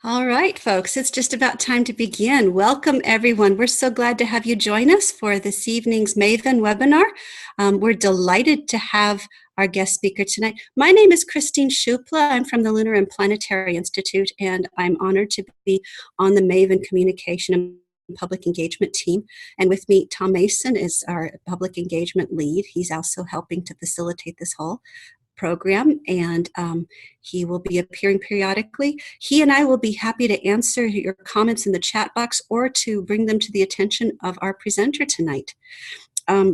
All right, folks, it's just about time to begin. Welcome, everyone. We're so glad to have you join us for this evening's MAVEN webinar. We're delighted to have our guest speaker tonight. My name is Christine Shupla. I'm from the Lunar and Planetary Institute, and I'm honored to be on the MAVEN Communication and Public Engagement team. And with me, Tom Mason is our public engagement lead. He's also helping to facilitate this whole program, and he will be appearing periodically. He and I will be happy to answer your comments in the chat box or to bring them to the attention of our presenter tonight.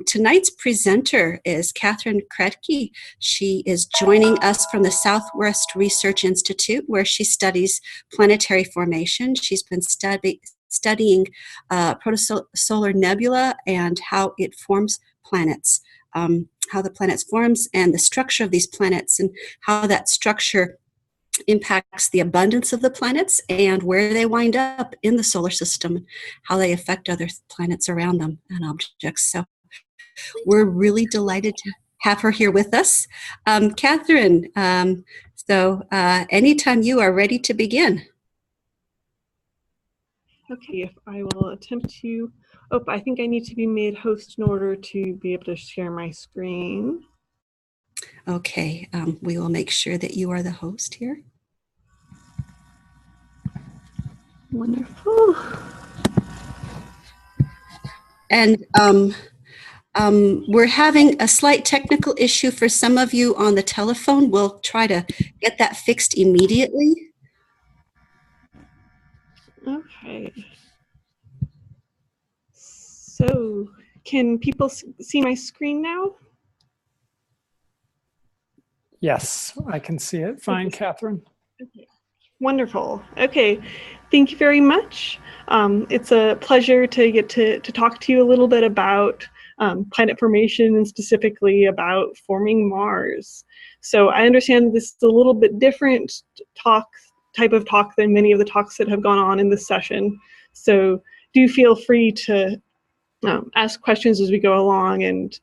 Tonight's presenter is Katherine Kretke. She is joining us from the Southwest Research Institute, where she studies planetary formation. She's been studying protosolar nebula and how it forms planets. How the planets forms and the structure of these planets and how that structure impacts the abundance of the planets and where they wind up in the solar system, how they affect other planets around them and objects. So we're really delighted to have her here with us. Katherine, anytime you are ready to begin. Okay, if I will attempt to, I think I need to be made host in order to be able to share my screen. Okay, we will make sure that you are the host here. Wonderful. And we're having a slight technical issue for some of you on the telephone. We'll try to get that fixed immediately. Okay. So, can people see my screen now? Yes, I can see it fine, Okay. Katherine. Okay. Wonderful. Okay, thank you very much. It's a pleasure to get to talk to you a little bit about planet formation and specifically about forming Mars. So I understand this is a little bit different type of talk than many of the talks that have gone on in this session. So do feel free to ask questions as we go along, and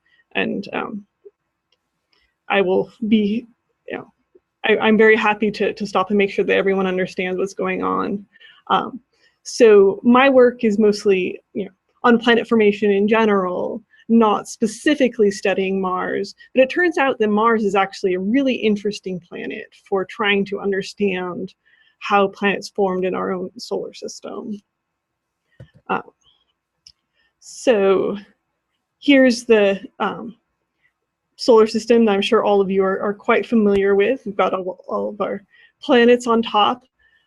I will be, I'm very happy to stop and make sure that everyone understands what's going on. So my work is mostly, on planet formation in general, not specifically studying Mars, but it turns out that Mars is actually a really interesting planet for trying to understand how planets formed in our own solar system. So here's the solar system that I'm sure all of you are quite familiar with. We've got all of our planets on top.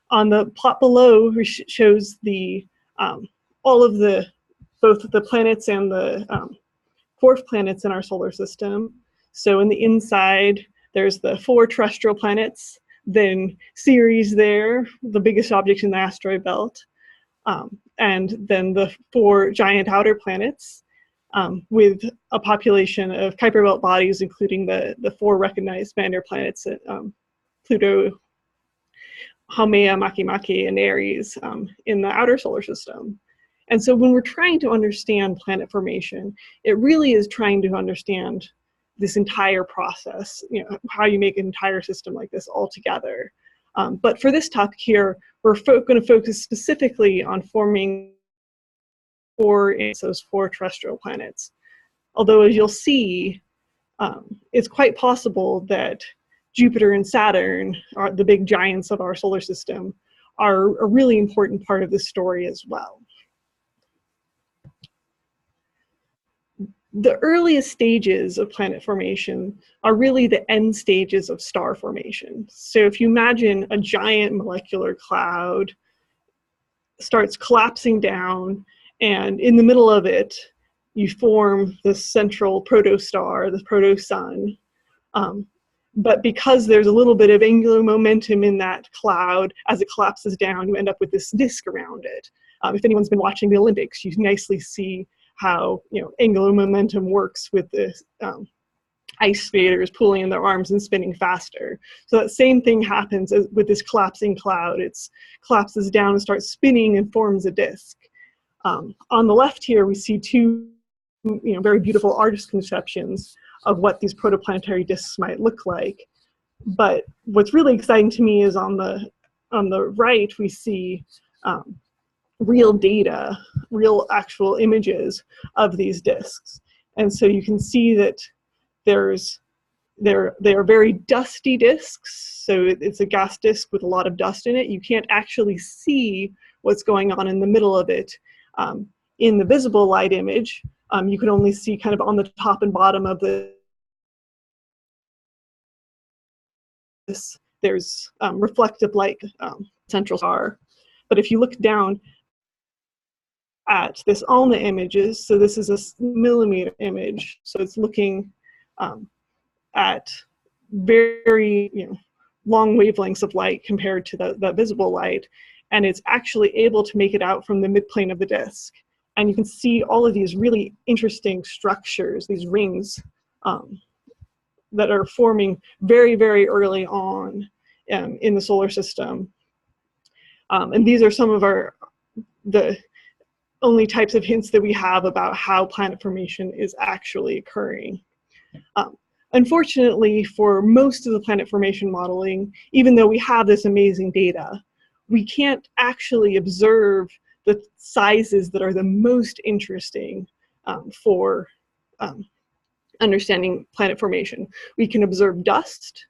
On the plot below shows the all of both the planets and the dwarf planets in our solar system. So in the inside, there's the 4 terrestrial planets, then Ceres there, the biggest object in the asteroid belt, and then the 4 giant outer planets, with a population of Kuiper belt bodies, including the 4 recognized Mander planets, Pluto, Haumea, Makemake, and Aries, in the outer solar system. And so when we're trying to understand planet formation, it really is trying to understand this entire process, how you make an entire system like this all together. But for this topic here, we're going to focus specifically on forming those 4 terrestrial planets. Although, as you'll see, it's quite possible that Jupiter and Saturn, the big giants of our solar system, are a really important part of this story as well. The earliest stages of planet formation are really the end stages of star formation. So if you imagine a giant molecular cloud starts collapsing down, and in the middle of it, you form the central protostar, the protosun. But because there's a little bit of angular momentum in that cloud, as it collapses down, you end up with this disk around it. If anyone's been watching the Olympics, you nicely see how angular momentum works with the ice skaters pulling in their arms and spinning faster. So that same thing happens with this collapsing cloud. It collapses down and starts spinning and forms a disk. On the left here, we see 2 very beautiful artist conceptions of what these protoplanetary disks might look like. But what's really exciting to me is on the on the right, we see real data, real actual images of these disks. And so you can see that they are very dusty disks. So it's a gas disk with a lot of dust in it. You can't actually see what's going on in the middle of it. In the visible light image, you can only see kind of on the top and bottom of this. There's reflective light, central star. But if you look down at this ulna images, so this is a millimeter image, so it's looking at very long wavelengths of light compared to the visible light, and it's actually able to make it out from the midplane of the disk. And you can see all of these really interesting structures, these rings that are forming very, very early on in the solar system. And these are some of the only types of hints that we have about how planet formation is actually occurring. Unfortunately, for most of the planet formation modeling, even though we have this amazing data, we can't actually observe the sizes that are the most interesting for understanding planet formation. We can observe dust.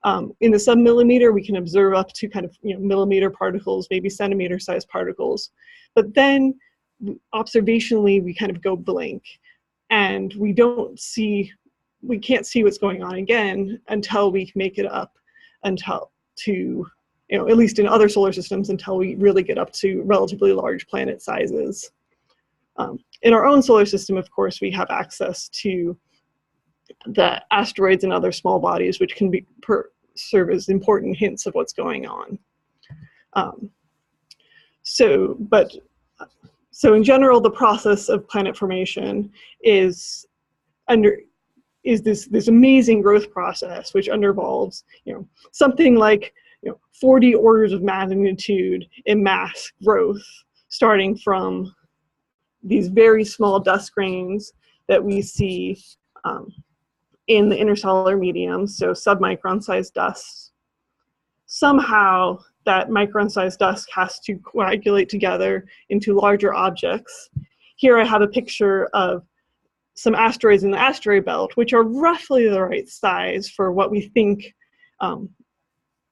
In the submillimeter, we can observe up to kind of millimeter particles, maybe centimeter-sized particles. But then observationally, we kind of go blank, and we can't see what's going on again until we make it up at least in other solar systems, until we really get up to relatively large planet sizes. In our own solar system, of course, we have access to the asteroids and other small bodies, which can serve as important hints of what's going on. So in general, the process of planet formation is this amazing growth process, which involves something like 40 orders of magnitude in mass growth, starting from these very small dust grains that we see in the interstellar medium, so submicron-sized dust. Somehow, that micron-sized dust has to coagulate together into larger objects. Here I have a picture of some asteroids in the asteroid belt, which are roughly the right size for what we think,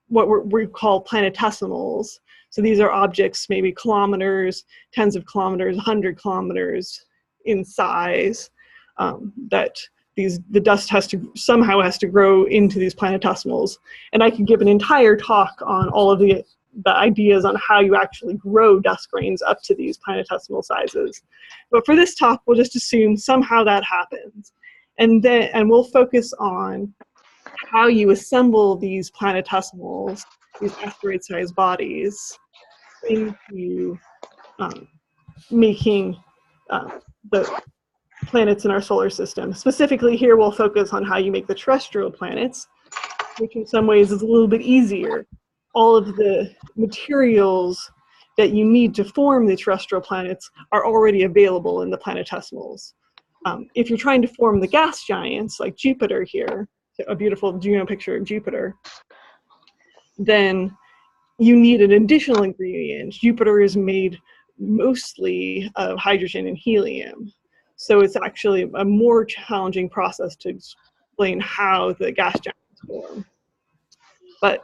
what we call planetesimals. So these are objects maybe kilometers, tens of kilometers, 100 kilometers in size, that the dust somehow has to grow into these planetesimals. And I could give an entire talk on all of the ideas on how you actually grow dust grains up to these planetesimal sizes. But for this talk, we'll just assume somehow that happens. And we'll focus on how you assemble these planetesimals, these asteroid-sized bodies, into making the planets in our solar system. Specifically here, we'll focus on how you make the terrestrial planets, which in some ways is a little bit easier. All of the materials that you need to form the terrestrial planets are already available in the planetesimals. If you're trying to form the gas giants, like Jupiter here, a beautiful Juno picture of Jupiter, then you need an additional ingredient. Jupiter is made mostly of hydrogen and helium. So it's actually a more challenging process to explain how the gas giants form. But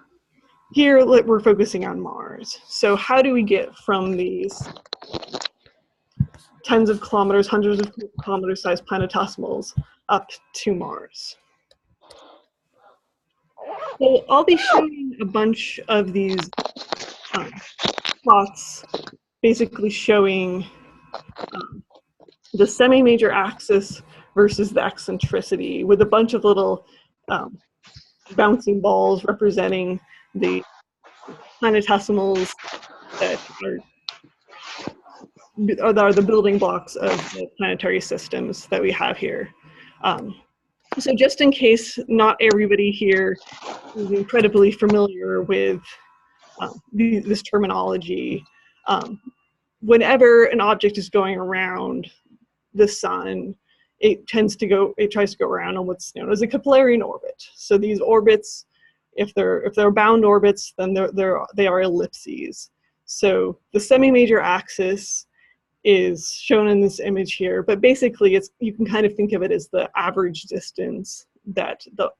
here we're focusing on Mars. So how do we get from these tens of kilometers, hundreds of kilometers sized planetesimals up to Mars? So I'll be showing a bunch of these plots, basically showing the semi-major axis versus the eccentricity, with a bunch of little bouncing balls representing the planetesimals that are the building blocks of the planetary systems that we have here. So just in case not everybody here is incredibly familiar with this terminology, whenever an object is going around the sun, it tries to go around on what's known as a Keplerian orbit. So these orbits If they're bound orbits, then they are ellipses. So the semi-major axis is shown in this image here, but basically you can kind of think of it as the average distance that the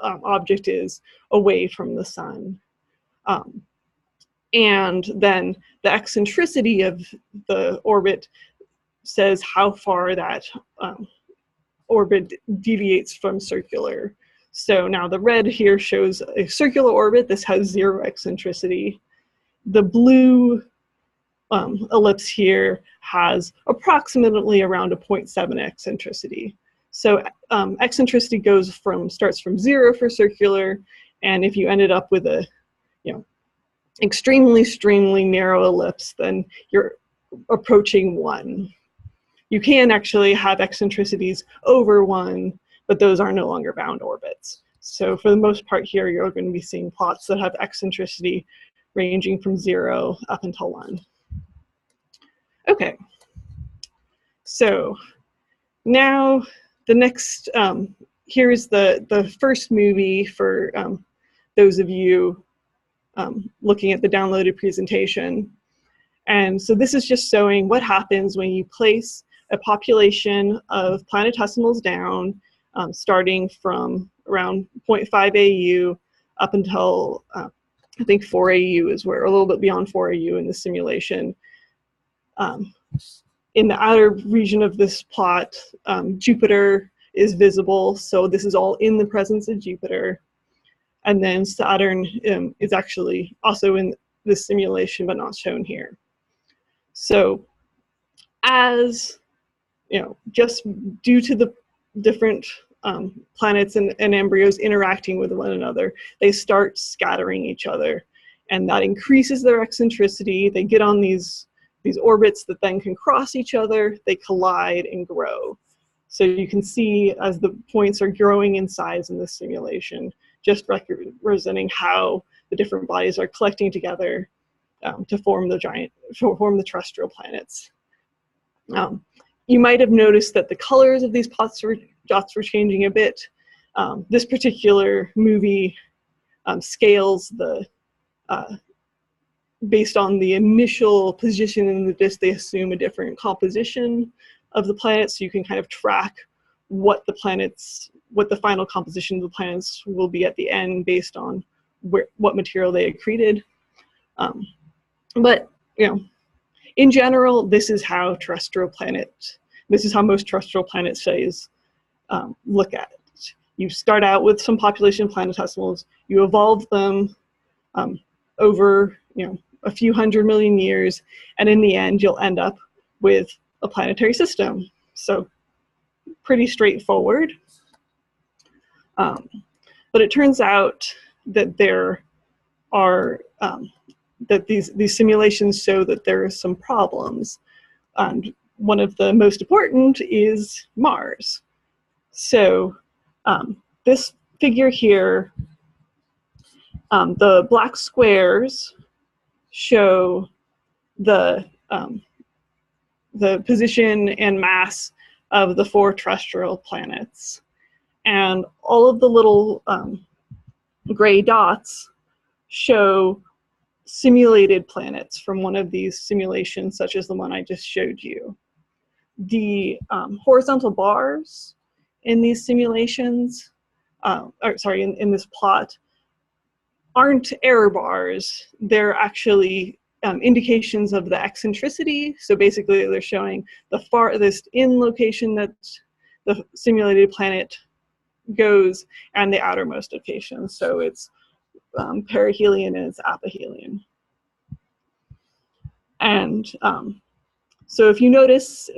object is away from the sun. And then the eccentricity of the orbit says how far that orbit deviates from circular. So now the red here shows a circular orbit. This has 0 eccentricity. The blue ellipse here has approximately around a 0.7 eccentricity. So eccentricity starts from 0 for circular, and if you ended up with a extremely narrow ellipse, then you're approaching 1. You can actually have eccentricities over 1, but those are no longer bound orbits. So for the most part here, you're going to be seeing plots that have eccentricity ranging from 0 up until 1. Okay, so now the next, here's the first movie for those of you looking at the downloaded presentation. And so this is just showing what happens when you place a population of planetesimals down, starting from around 0.5 AU up until I think 4 AU is where, a little bit beyond 4 AU in the simulation. In the outer region of this plot, Jupiter is visible, so this is all in the presence of Jupiter. And then Saturn is actually also in this simulation, but not shown here. So as just due to the different planets and embryos interacting with one another, they start scattering each other, and that increases their eccentricity. They get on these orbits that then can cross each other, they collide and grow. So you can see as the points are growing in size in this simulation, just representing how the different bodies are collecting together to form the terrestrial planets. You might have noticed that the colors of these dots were changing a bit. This particular movie scales based on the initial position in the disk. They assume a different composition of the planet, so you can kind of track what the final composition of the planets will be at the end based on what material they accreted. But in general, this is how most terrestrial planet studies look at it. You start out with some population planetesimals, you evolve them over a few 100 million years, and in the end you'll end up with a planetary system. So pretty straightforward. But it turns out that there are that these simulations show that there are some problems, and one of the most important is Mars. So this figure here, the black squares show the position and mass of the 4 terrestrial planets, and all of the little gray dots show simulated planets from one of these simulations, such as the one I just showed you. The horizontal bars in these simulations, in this plot, aren't error bars. They're actually indications of the eccentricity. So basically they're showing the farthest in location that the simulated planet goes and the outermost location. So it's perihelion and it's aphelion. And so if you notice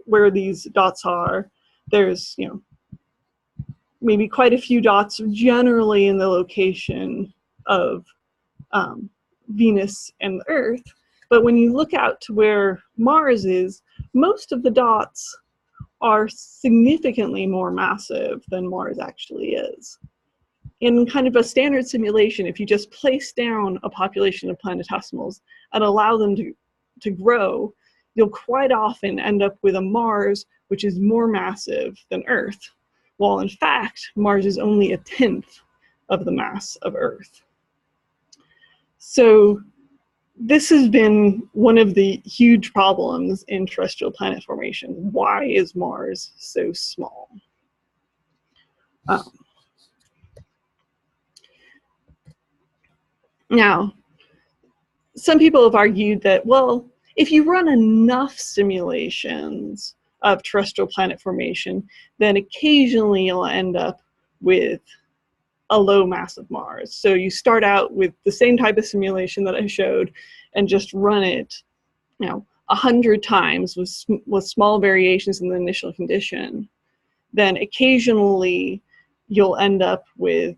where these dots are, there's maybe quite a few dots generally in the location of Venus and the Earth. But when you look out to where Mars is, most of the dots are significantly more massive than Mars actually is. In kind of a standard simulation, if you just place down a population of planetesimals and allow them to grow, you'll quite often end up with a Mars which is more massive than Earth. while in fact, Mars is only 1/10 of the mass of Earth. So this has been one of the huge problems in terrestrial planet formation. Why is Mars so small? Now, some people have argued that, well, if you run enough simulations of terrestrial planet formation, then occasionally you'll end up with a low mass of Mars. So you start out with the same type of simulation that I showed and just run it, 100 times with small variations in the initial condition. Then occasionally you'll end up with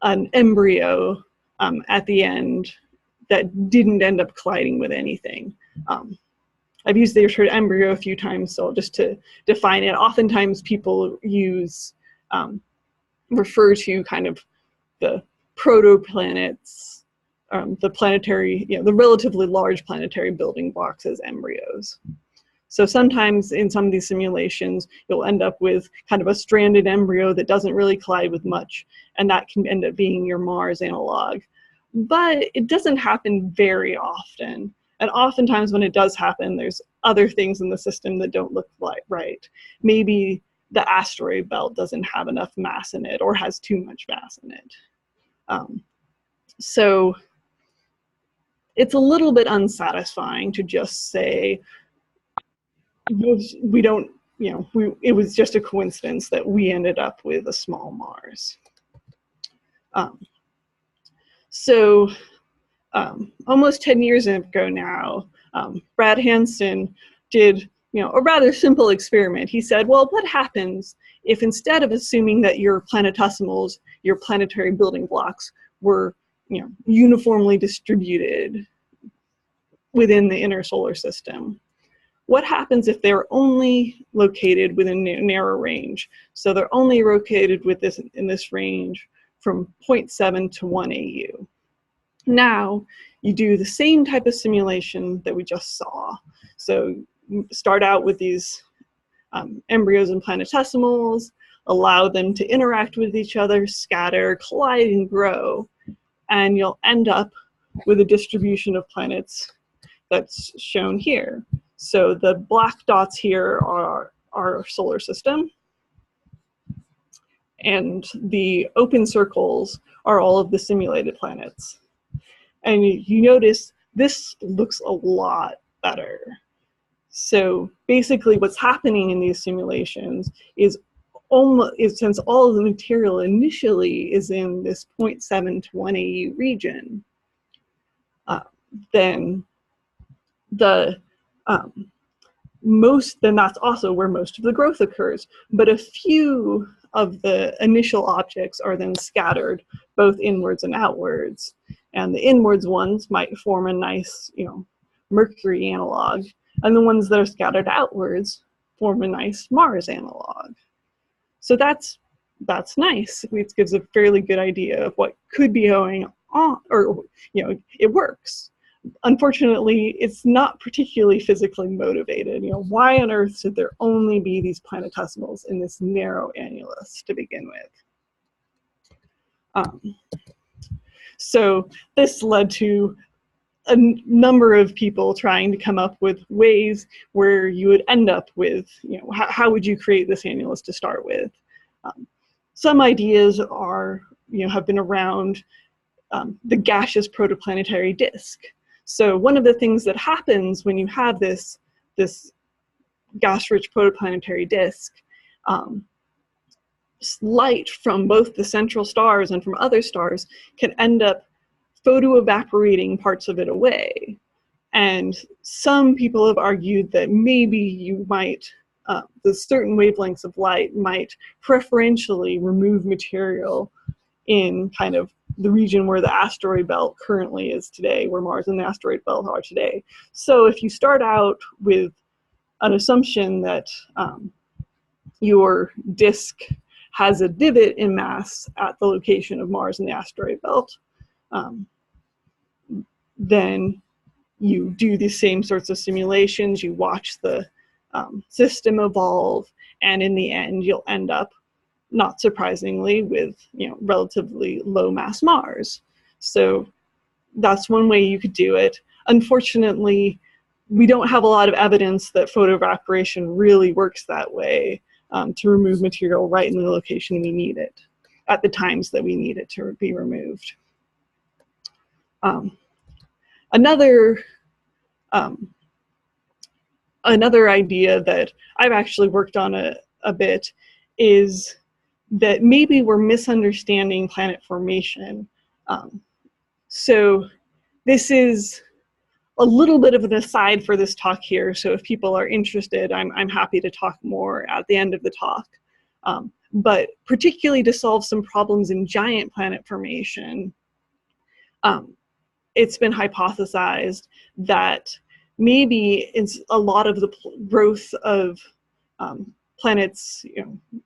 an embryo at the end that didn't end up colliding with anything. I've used the term embryo a few times, so just to define it, oftentimes people refer to kind of the protoplanets, the planetary, the relatively large planetary building blocks as embryos. So sometimes in some of these simulations, you'll end up with kind of a stranded embryo that doesn't really collide with much, and that can end up being your Mars analog. But it doesn't happen very often. And oftentimes when it does happen, there's other things in the system that don't look right. Maybe the asteroid belt doesn't have enough mass in it or has too much mass in it. So it's a little bit unsatisfying to just say, we don't, it was just a coincidence that we ended up with a small Mars. Almost 10 years ago now, Brad Hansen did a rather simple experiment. He said, well, what happens if instead of assuming that your planetesimals, your planetary building blocks, were uniformly distributed within the inner solar system? What happens if they're only located within a narrow range? So they're only located in this range from 0.7 to 1 AU. Now, you do the same type of simulation that we just saw. So you start out with these embryos and planetesimals, allow them to interact with each other, scatter, collide, and grow, and you'll end up with a distribution of planets that's shown here. So the black dots here are our solar system, and the open circles are all of the simulated planets. And you notice this looks a lot better. So basically what's happening in these simulations is since all of the material initially is in this 0.7 to 1 AU region, then that's also where most of the growth occurs. But a few of the initial objects are then scattered both inwards and outwards. And the inwards ones might form a nice, Mercury analog, and the ones that are scattered outwards form a nice Mars analog. So that's nice. It gives a fairly good idea of what could be going on, or it works. Unfortunately, it's not particularly physically motivated. Why on earth should there only be these planetesimals in this narrow annulus to begin with? So this led to a number of people trying to come up with ways where you would end up with, how would you create this annulus to start with? Some ideas have been around the gaseous protoplanetary disk. So one of the things that happens when you have this gas-rich protoplanetary disk, light from both the central stars and from other stars can end up photoevaporating parts of it away. And some people have argued that maybe you might, the certain wavelengths of light might preferentially remove material in kind of the region where the asteroid belt currently is today, where Mars and the asteroid belt are today. So if you start out with an assumption that your disk has a divot in mass at the location of Mars and the asteroid belt, then you do the same sorts of simulations, you watch the system evolve, and in the end you'll end up not surprisingly, with relatively low mass Mars. So that's one way you could do it. Unfortunately, we don't have a lot of evidence that photoevaporation really works that way to remove material right in the location we need it, at the times that we need it to be removed. Another idea that I've actually worked on a bit is that maybe we're misunderstanding planet formation. So this is a little bit of an aside for this talk here, so if people are interested, I'm happy to talk more at the end of the talk. But particularly to solve some problems in giant planet formation, it's been hypothesized that maybe it's a lot of the growth of planets,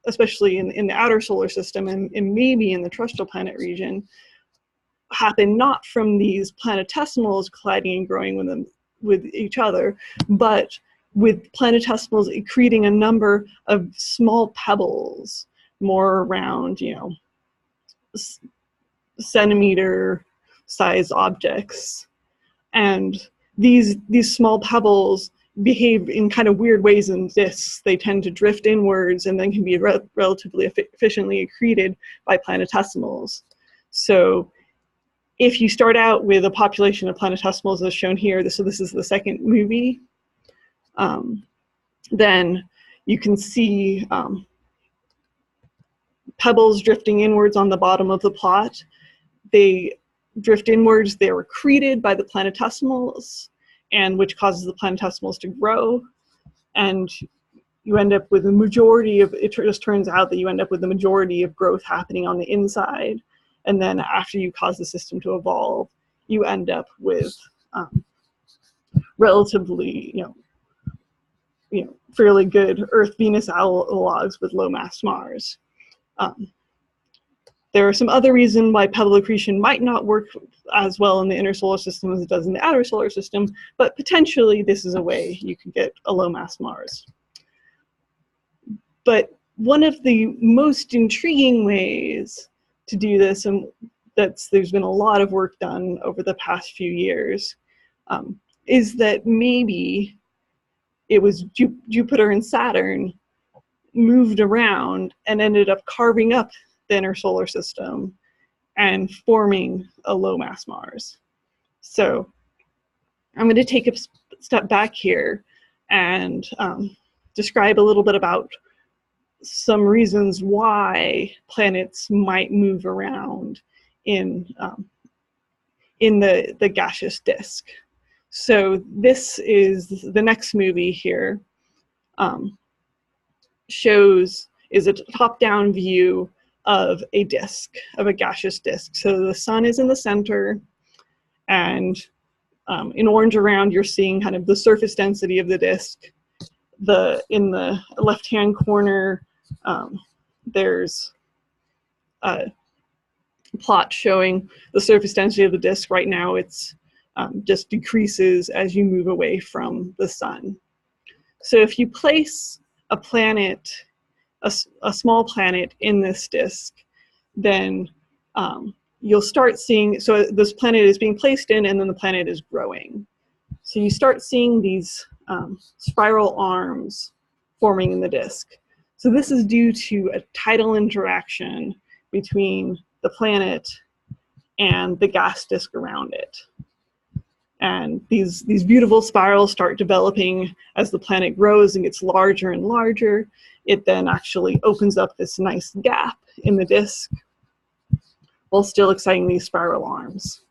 especially in the outer solar system and maybe in the terrestrial planet region, happen not from these planetesimals colliding and growing with each other, but with planetesimals accreting a number of small pebbles, more around, centimeter size objects. And these small pebbles behave in kind of weird ways in disks. They tend to drift inwards and then can be relatively efficiently accreted by planetesimals. So if you start out with a population of planetesimals as shown here, so this is the second movie, then you can see pebbles drifting inwards on the bottom of the plot. They drift inwards, they're accreted by the planetesimals, and which causes the planetesimals to grow. And you end up with a majority of, it just turns out that you end up with the majority of growth happening on the inside. And then after you cause the system to evolve, you end up with relatively, fairly good Earth-Venus analogs with low mass Mars. There are some other reasons why pebble accretion might not work as well in the inner solar system as it does in the outer solar system, but potentially this is a way you could get a low mass Mars. But one of the most intriguing ways to do this, and there's been a lot of work done over the past few years, is that maybe it was Jupiter and Saturn moved around and ended up carving up the inner solar system and forming a low mass Mars. So I'm going to take a step back here and describe a little bit about some reasons why planets might move around in the gaseous disk. So this is the next movie here. Is a top-down view of a disk, of a gaseous disk. So the sun is in the center, and in orange around, you're seeing kind of the surface density of the disk. In the left-hand corner, there's a plot showing the surface density of the disk. Right now, it's just decreases as you move away from the sun. So if you place a planet, a small planet in this disk, then you'll start seeing, so this planet is being placed in and then the planet is growing. So you start seeing these spiral arms forming in the disk. So this is due to a tidal interaction between the planet and the gas disk around it. And these beautiful spirals start developing as the planet grows and gets larger and larger. It then actually opens up this nice gap in the disk while still exciting these spiral arms.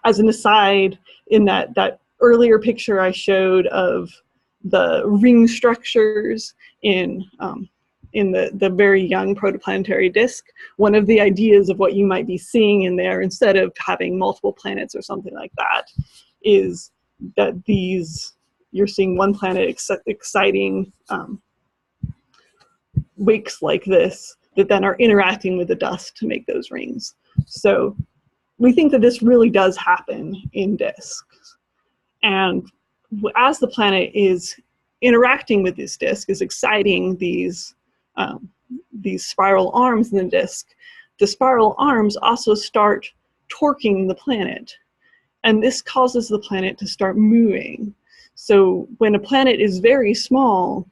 As an aside, in that earlier picture I showed of the ring structures in the very young protoplanetary disk, one of the ideas of what you might be seeing in there, instead of having multiple planets or something like that, is that you're seeing one planet exciting wakes like this that then are interacting with the dust to make those rings. So we think that this really does happen in disks. And as the planet is interacting with this disk, is exciting these these spiral arms in the disk, the spiral arms also start torquing the planet. And this causes the planet to start moving. So when a planet is very small,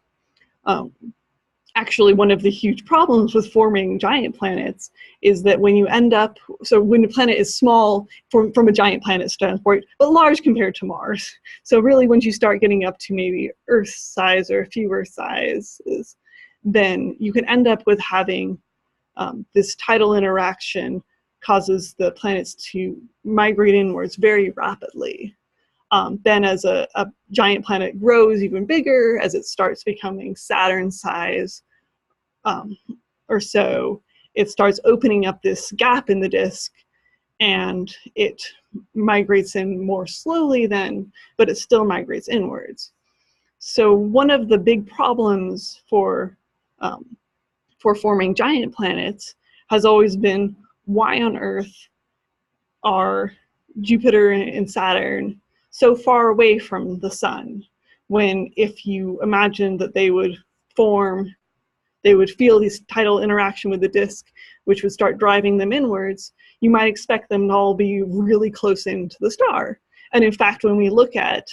actually one of the huge problems with forming giant planets is that when you end up, so when a planet is small from a giant planet standpoint, but large compared to Mars. So really once you start getting up to maybe Earth size or a few Earth sizes, then you can end up with having this tidal interaction causes the planets to migrate inwards very rapidly. Then as a giant planet grows even bigger, as it starts becoming Saturn size or so, it starts opening up this gap in the disk and it migrates in more slowly then, but it still migrates inwards. So one of the big problems for forming giant planets has always been, why on earth are Jupiter and Saturn so far away from the sun, when if you imagine that they would form, they would feel this tidal interaction with the disk, which would start driving them inwards, you might expect them to all be really close into the star. And in fact, when we look at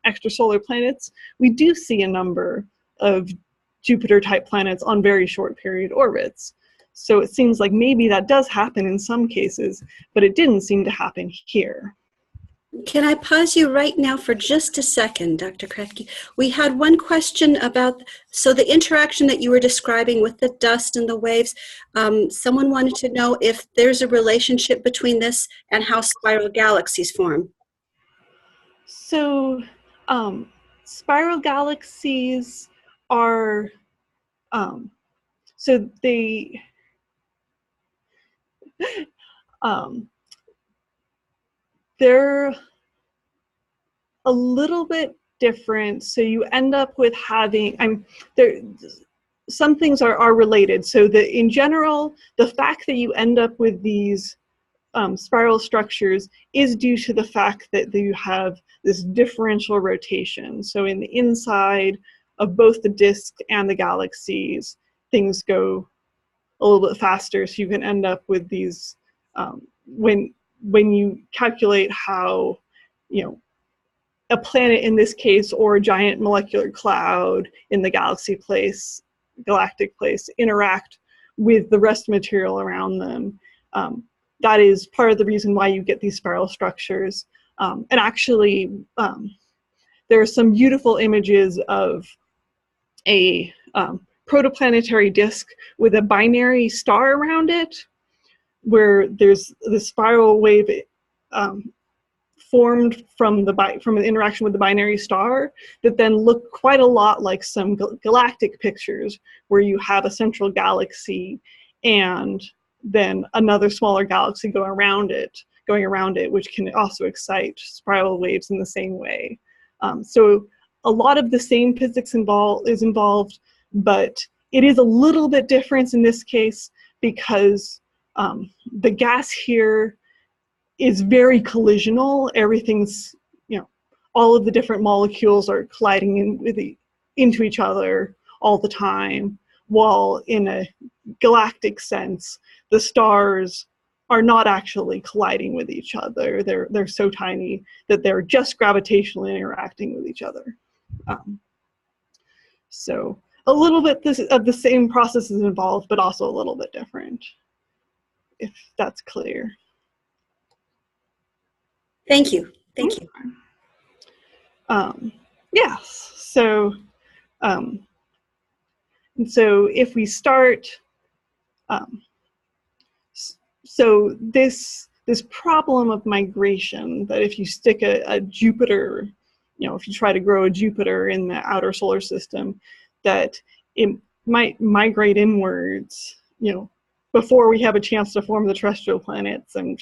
extrasolar planets, we do see a number of Jupiter-type planets on very short period orbits. So it seems like maybe that does happen in some cases, but it didn't seem to happen here. Can I pause you right now for just a second, Dr. Kretke? We had one question about, so the interaction that you were describing with the dust and the waves, someone wanted to know if there's a relationship between this and how spiral galaxies form. So spiral galaxies are, so they, they're a little bit different. So you end up with having, some things are related. So that in general, the fact that you end up with these spiral structures is due to the fact that you have this differential rotation. So in the inside of both the disk and the galaxies, things go a little bit faster. So you can end up with these, when you calculate how, a planet in this case, or a giant molecular cloud in the galactic place interact with the rest of the material around them. That is part of the reason why you get these spiral structures. And actually, there are some beautiful images of a protoplanetary disk with a binary star around it, where there's the spiral wave formed from an interaction with the binary star that then look quite a lot like some galactic pictures, where you have a central galaxy and then another smaller galaxy going around it, which can also excite spiral waves in the same way. So a lot of the same physics is involved, but it is a little bit different in this case because the gas here is very collisional. Everything's, all of the different molecules are colliding into each other all the time, while in a galactic sense, the stars are not actually colliding with each other. They're so tiny that they're just gravitationally interacting with each other. So a little bit of the same process is involved, but also a little bit different, if that's clear. Thank you. Thank you. Yes. So, so if we start, so this problem of migration, that if you stick a Jupiter, if you try to grow a Jupiter in the outer solar system, that it might migrate inwards, before we have a chance to form the terrestrial planets, and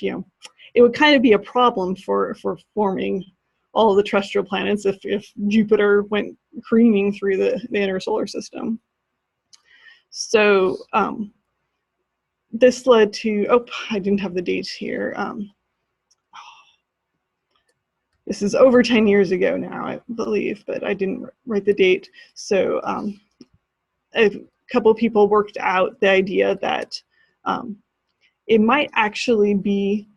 it would kind of be a problem for forming all of the terrestrial planets if Jupiter went careening through the inner solar system. So this led to, I didn't have the dates here. This is over 10 years ago now, I believe, but I didn't write the date. So a couple people worked out the idea that it might actually be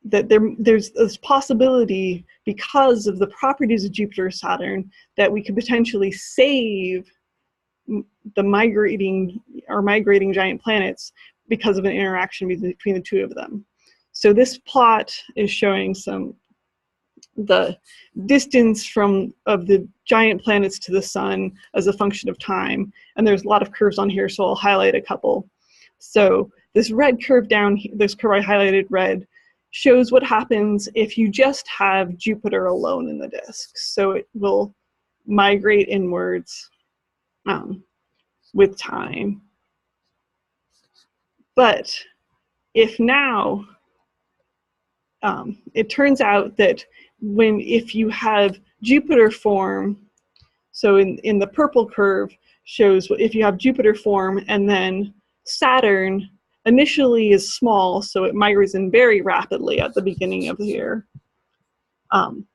that there's this possibility, because of the properties of Jupiter and Saturn, that we could potentially save the migrating giant planets because of an interaction between the two of them. So this plot is showing the distance of the giant planets to the sun as a function of time, and there's a lot of curves on here, so I'll highlight a couple. So this red curve this curve I highlighted red, shows what happens if you just have Jupiter alone in the disk. So it will migrate inwards with time. But if now, it turns out that if you have Jupiter form, so in the purple curve shows if you have Jupiter form, and then Saturn initially is small, so it migrates in very rapidly at the beginning of the year, and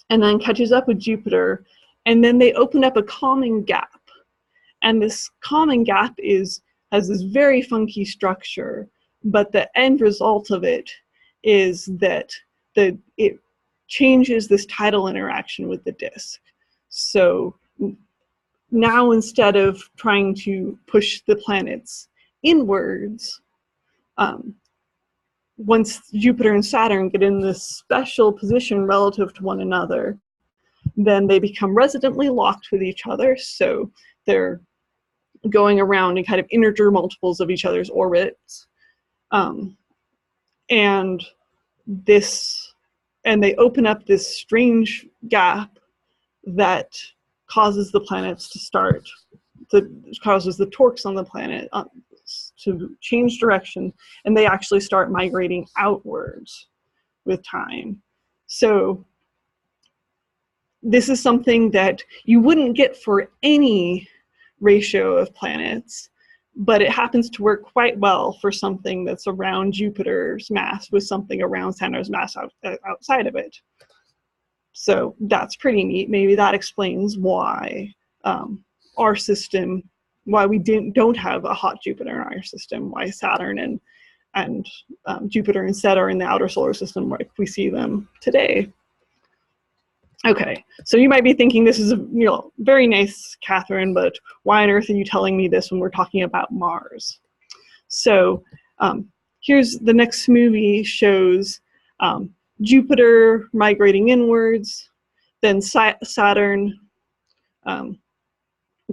then catches up with Jupiter, and then they open up a common gap. And this common gap has this very funky structure, but the end result of it is that it changes this tidal interaction with the disk. So now, instead of trying to push the planets inwards, once Jupiter and Saturn get in this special position relative to one another, then they become residently locked with each other. So they're going around in kind of integer multiples of each other's orbits. And they open up this strange gap that causes the planets causes the torques on the planet to change direction, and they actually start migrating outwards with time. So this is something that you wouldn't get for any ratio of planets, but it happens to work quite well for something that's around Jupiter's mass with something around Saturn's mass outside of it. So that's pretty neat. Maybe that explains why our system, why we don't have a hot Jupiter in our system, why Saturn and Jupiter instead are in the outer solar system like we see them today. Okay, so you might be thinking this is very nice, Catherine, but why on earth are you telling me this when we're talking about Mars? So here's the next movie shows Jupiter migrating inwards, then Saturn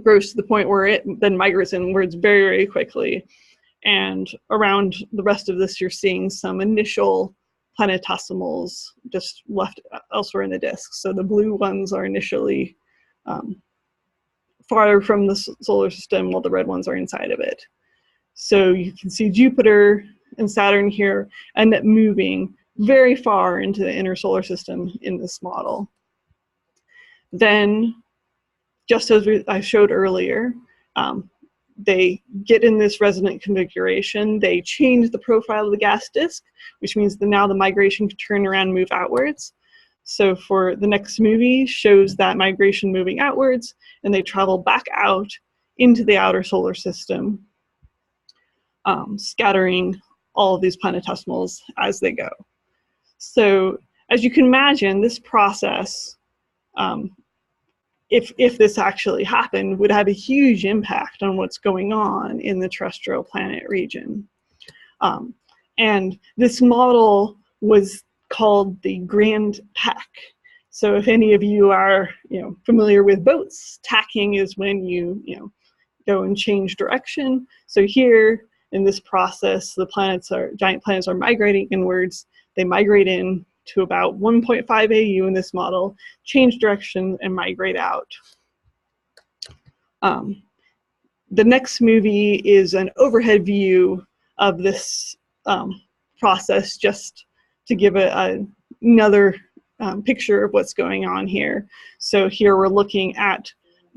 grows to the point where it then migrates inwards very, very quickly. And around the rest of this, you're seeing some initial planetesimals just left elsewhere in the disk. So the blue ones are initially farther from the solar system, while the red ones are inside of it. So you can see Jupiter and Saturn here end up moving very far into the inner solar system in this model. Then, just as I showed earlier, they get in this resonant configuration, they change the profile of the gas disk, which means that now the migration can turn around and move outwards. So for the next movie, shows that migration moving outwards, and they travel back out into the outer solar system, scattering all of these planetesimals as they go. So as you can imagine, this process, if this actually happened, would have a huge impact on what's going on in the terrestrial planet region. And this model was called the Grand Tack. So if any of you are familiar with boats, tacking is when you go and change direction. So here in this process, giant planets are migrating inwards. They migrate in to about 1.5 AU in this model, change direction, and migrate out. The next movie is an overhead view of this process, just to give another picture of what's going on here. So here we're looking at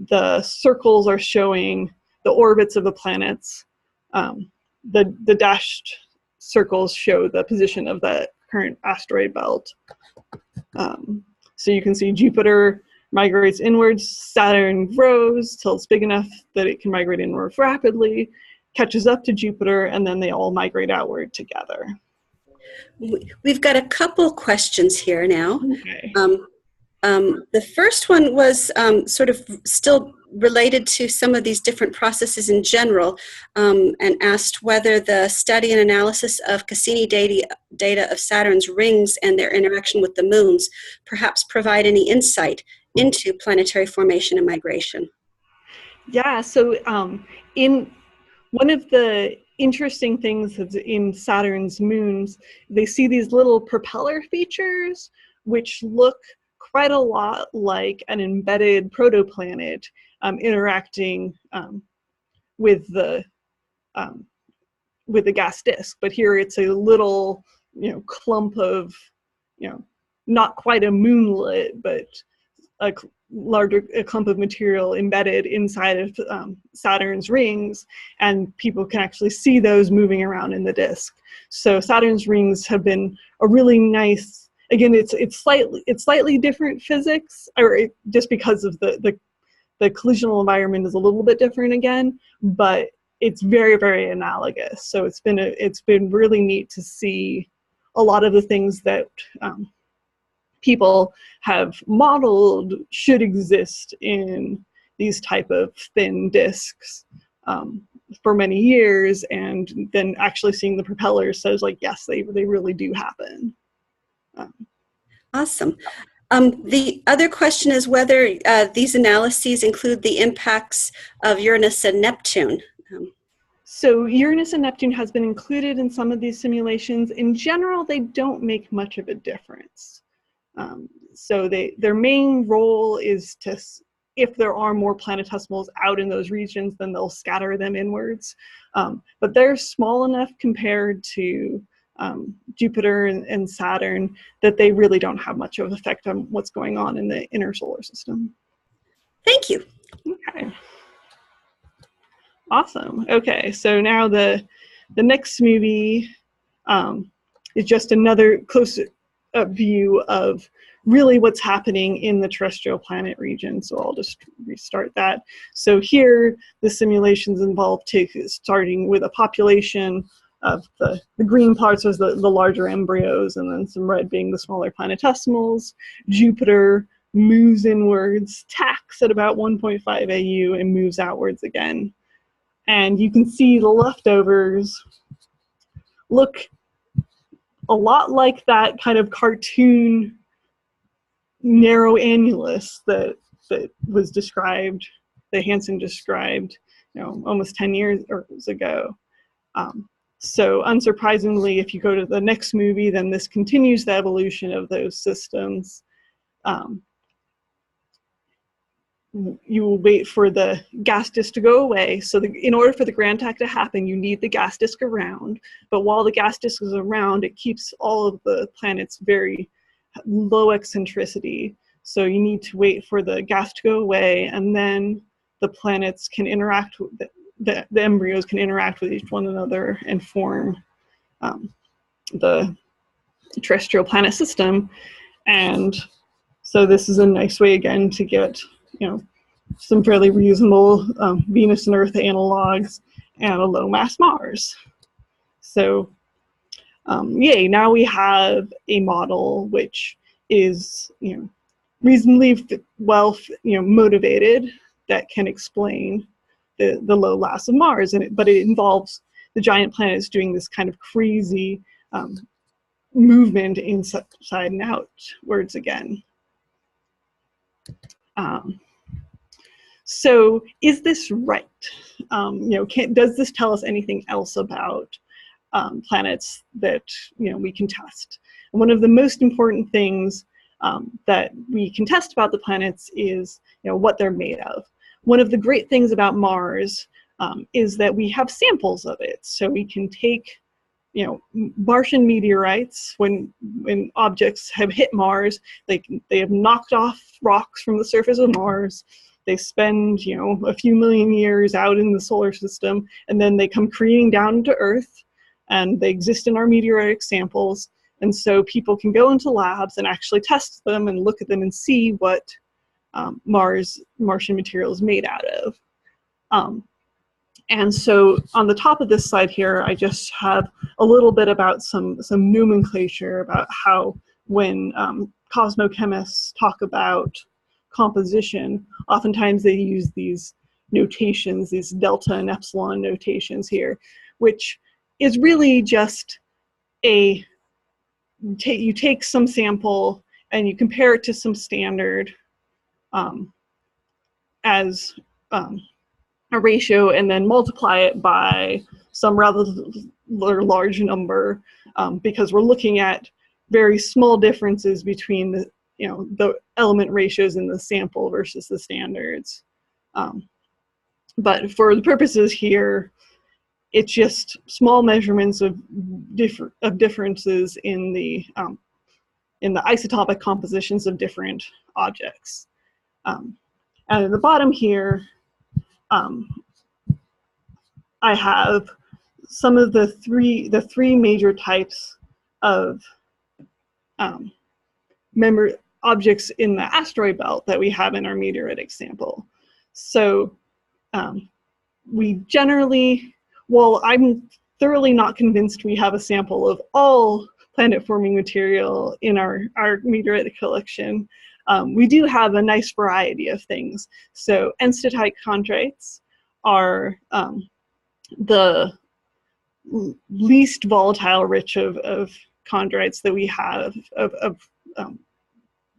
the circles are showing the orbits of the planets. The dashed circles show the position of the current asteroid belt. So you can see Jupiter migrates inwards. Saturn grows till it's big enough that it can migrate inward rapidly, catches up to Jupiter, and then they all migrate outward together. We've got a couple questions here now. Okay. The first one was sort of still related to some of these different processes in general, and asked whether the study and analysis of Cassini data of Saturn's rings and their interaction with the moons perhaps provide any insight into planetary formation and migration. Yeah, so in one of the interesting things is in Saturn's moons, they see these little propeller features, which look quite a lot like an embedded protoplanet interacting with the gas disk. But here it's a little, clump of, not quite a moonlet, but a clump of material embedded inside of Saturn's rings, and people can actually see those moving around in the disk. So Saturn's rings have been a really nice, again, it's slightly different physics, or just because of the collisional environment is a little bit different again, but it's very, very analogous. So it's been really neat to see a lot of the things that people have modeled should exist in these type of thin disks for many years, and then actually seeing the propellers says, like, yes, they really do happen. Awesome. The other question is whether these analyses include the impacts of Uranus and Neptune. So Uranus and Neptune has been included in some of these simulations. In general, they don't make much of a difference. So their main role is to, if there are more planetesimals out in those regions, then they'll scatter them inwards. But they're small enough compared to Jupiter and Saturn that they really don't have much of an effect on what's going on in the inner solar system. Thank you. Okay. Awesome. Okay, so now the next movie is just another close view of really what's happening in the terrestrial planet region. So I'll just restart that. So here the simulations involve starting with a population of the green parts as the larger embryos, and then some red being the smaller planetesimals. Jupiter moves inwards, tacks at about 1.5 AU, and moves outwards again. And you can see the leftovers look a lot like that kind of cartoon narrow annulus that was described, that Hansen described, almost 10 years ago. So unsurprisingly, if you go to the next movie, then this continues the evolution of those systems. You will wait for the gas disk to go away. So in order for the grand attack to happen, you need the gas disk around. But while the gas disk is around, it keeps all of the planets very low eccentricity. So you need to wait for the gas to go away, and then the planets can interact with the embryos can interact with each one another and form the terrestrial planet system. And so this is a nice way again to get some fairly reasonable Venus and Earth analogs and a low mass Mars. So yay, now we have a model which is reasonably well motivated, that can explain the low mass of Mars, but it involves the giant planets doing this kind of crazy movement inside and outwards again. So is this right? Does this tell us anything else about planets that we can test? And one of the most important things that we can test about the planets is what they're made of. One of the great things about Mars is that we have samples of it, so we can take Martian meteorites. When objects have hit Mars, they have knocked off rocks from the surface of Mars. They spend a few million years out in the solar system, and then they come careening down to Earth, and they exist in our meteoritic samples. And so people can go into labs and actually test them and look at them and see what Martian material is made out of. And so on the top of this slide here, I just have a little bit about some nomenclature about how when cosmochemists talk about composition, oftentimes they use these notations, these delta and epsilon notations here, which is really just you take some sample and you compare it to some standard as a ratio, and then multiply it by some rather large number, because we're looking at very small differences between the element ratios in the sample versus the standards. But for the purposes here, it's just small measurements of differences in the isotopic compositions of different objects. And at the bottom here, I have some of the three major types of objects in the asteroid belt that we have in our meteoritic sample. So we generally, well, I'm thoroughly not convinced we have a sample of all planet-forming material in our meteoritic collection. We do have a nice variety of things. So enstatite chondrites are the least volatile rich of chondrites that we have, of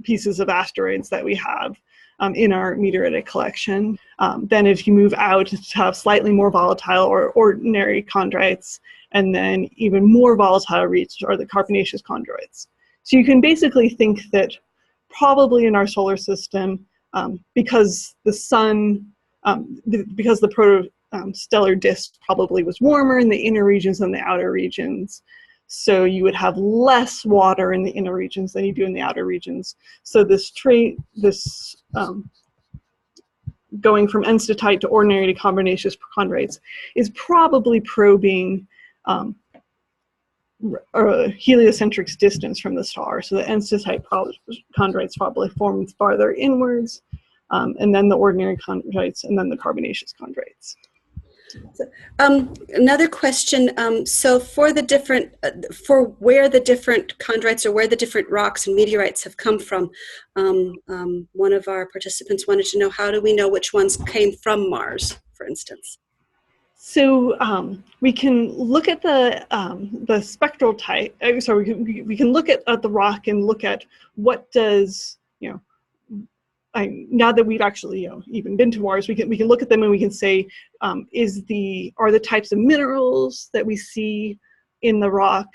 pieces of asteroids that we have in our meteoritic collection. Then if you move out to have slightly more volatile or ordinary chondrites, and then even more volatile rich are the carbonaceous chondrites. So you can basically think that probably in our solar system, because the sun, because the protostellar disk probably was warmer in the inner regions than the outer regions, so you would have less water in the inner regions than you do in the outer regions. So this going from enstatite to ordinary to carbonaceous chondrites is probably probing heliocentric distance from the star. So the enstatite chondrites probably formed farther inwards, and then the ordinary chondrites, and then the carbonaceous chondrites. Another question. So for the different, for where the different chondrites or where the different rocks and meteorites have come from, one of our participants wanted to know, how do we know which ones came from Mars, for instance? So we can look at the spectral type. Sorry, we can look at the rock and look at what does, now that we've actually even been to Mars, we can look at them and we can say, are the types of minerals that we see in the rock,